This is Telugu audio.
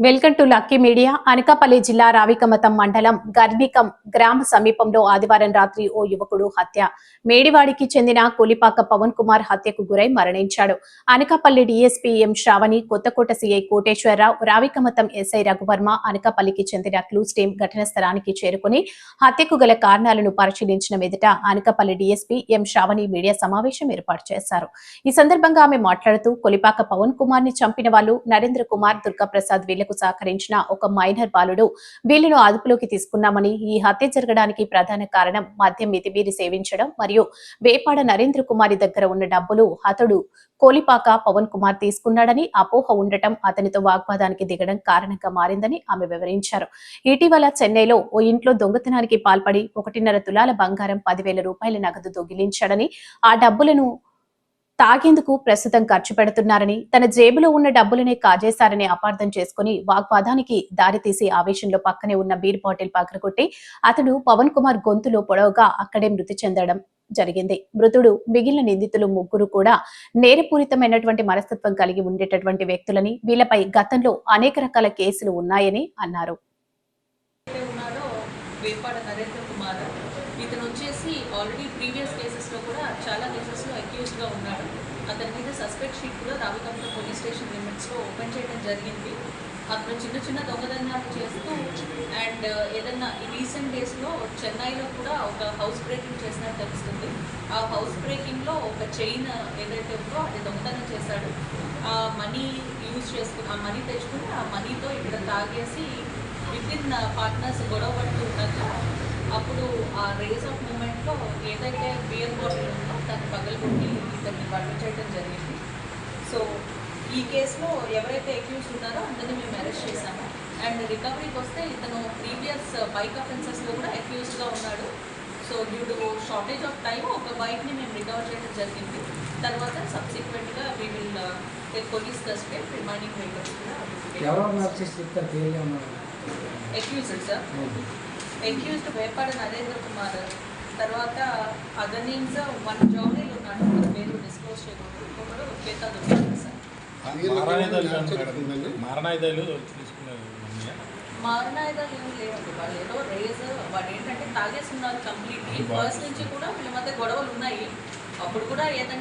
Welcome to lucky media. Anakapalli జిల్లా రావికమతం మండలం గర్భికం గ్రామ సమీపంలో ఆదివారం రాత్రి ఓ యువకుడు హత్య. మేడివాడికి చెందిన కొలిపాక పవన్ కుమార్ హత్యకు గురై మరణించాడు. Anakapalli DSP M Sravani, Kothakota CI Koteswararao, Ravikamatham SI Raghuvarma, అనకాపల్లికి చెందిన క్లూస్ టీం ఘటన స్థలానికి చేరుకుని హత్యకు గల కారణాలను పరిశీలించిన మీదట Anakapalli DSP M Sravani media సమావేశం ఏర్పాటు చేశారు. ఈ సందర్భంగా ఆమె మాట్లాడుతూ కొలిపాక పవన్ కుమార్ ని చంపిన వాళ్ళు నరేంద్ర కుమార్, దుర్గాప్రసాద్ సహకరించిన ఒక మైనర్ బాలుడు. వీళ్లను అదుపులోకి తీసుకున్నామని, ఈ హత్య జరగడానికి ప్రధాన కారణం మద్యం మితిమీరి సేవించడం మరియు వేపాడ నరేంద్ర కుమారి దగ్గర ఉన్న డబ్బులు అతడు కోలిపాక పవన్ కుమార్ తీసుకున్నాడని అపోహ ఉండటం, అతనితో వాగ్వాదానికి దిగడం కారణంగా మారిందని ఆమె వివరించారు. ఇటీవల చెన్నైలో ఓ ఇంట్లో దొంగతనానికి పాల్పడి 1.5 తులాల బంగారం, 10,000 రూపాయల నగదు దొంగిలించాడని, ఆ డబ్బులను తాగేందుకు ప్రస్తుతం ఖర్చు పెడుతున్నారని, తన జేబులో ఉన్న డబ్బులనే కాజేశారని అపార్థం చేసుకుని వాగ్వాదానికి దారితీసి ఆవేశంలో పక్కనే ఉన్న బీర్ బాటిల్ పగలగొట్టి అతడు పవన్ కుమార్ గొంతులో పొడవుగా అక్కడే మృతి చెందడం జరిగింది. మృతుడు మిగిలిన నిందితులు ముగ్గురు కూడా నేరపూరితమైనటువంటి మనస్తత్వం కలిగి ఉండేటటువంటి వ్యక్తులని, వీళ్లపై గతంలో అనేక రకాల కేసులు ఉన్నాయని అన్నారు. ఇతను వచ్చేసి ఆల్రెడీ ప్రీవియస్ కేసెస్లో కూడా చాలా కేసెస్లో అక్యూజ్డ్గా ఉన్నాడు. అతని మీద సస్పెక్ట్ షీట్ కూడా రావికమతం పోలీస్ స్టేషన్ లిమిట్స్లో ఓపెన్ చేయడం జరిగింది. అతను చిన్న చిన్న దొంగతనాలు చేస్తూ అండ్ ఏదన్నా రీసెంట్ డేస్లో చెన్నైలో కూడా ఒక హౌస్ బ్రేకింగ్ చేసినట్టు తెలుస్తుంది. ఆ హౌస్ బ్రేకింగ్లో ఒక చైన్ ఏదైతే ఉందో అది దొంగతనం చేశాడు. ఆ మనీ యూజ్ చేసుకుని, ఆ మనీ తెచ్చుకుని ఆ మనీతో ఇక్కడ తాగేసి వితిన్ పార్ట్నర్స్ గొడవ పడుతూ ఉండగా అప్పుడు ఆ రేస్ ఆఫ్ మూమెంట్లో ఏదైతే బియర్ బాటిల్ ఉందో దాన్ని పగలగొట్టి ఇతన్ని మర్డర్ చేయడం జరిగింది. సో ఈ కేసులో ఎవరైతే అక్యూజ్ ఉన్నారో అందరినీ మేము అరెస్ట్ చేశాము. అండ్ రికవరీకి వస్తే ఇతను ప్రీవియస్ బైక్ అఫెన్సెస్లో కూడా అక్యూజ్డ్గా ఉన్నాడు. So due to shortage of time ఒక బైక్ని మేము రికవర్ చేయడం జరిగింది. తర్వాత సబ్సిక్వెంట్గా we will police custody remaining vehicles కూడా accused sir. Accused Vepada Narendra Kumar, తర్వాత అదర్ నేమ్స్ వన్ జౌనీలు ఉన్నాడు, ఒక పేరు డిస్క్లోజ్ చేయకూడదు, ఇంకొకడు పేతా దొరుకుతుంది సార్. మారణాయుధాలు ఏమి లేవండి. వాళ్ళు ఏదో రేజ్ వాడు ఏంటంటే తాగేస్తున్నారు కంప్లీట్లీ. ఫస్ట్ నుంచి కూడా వీళ్ళ మధ్య గొడవలు ఉన్నాయి. అప్పుడు కూడా ఏదంటే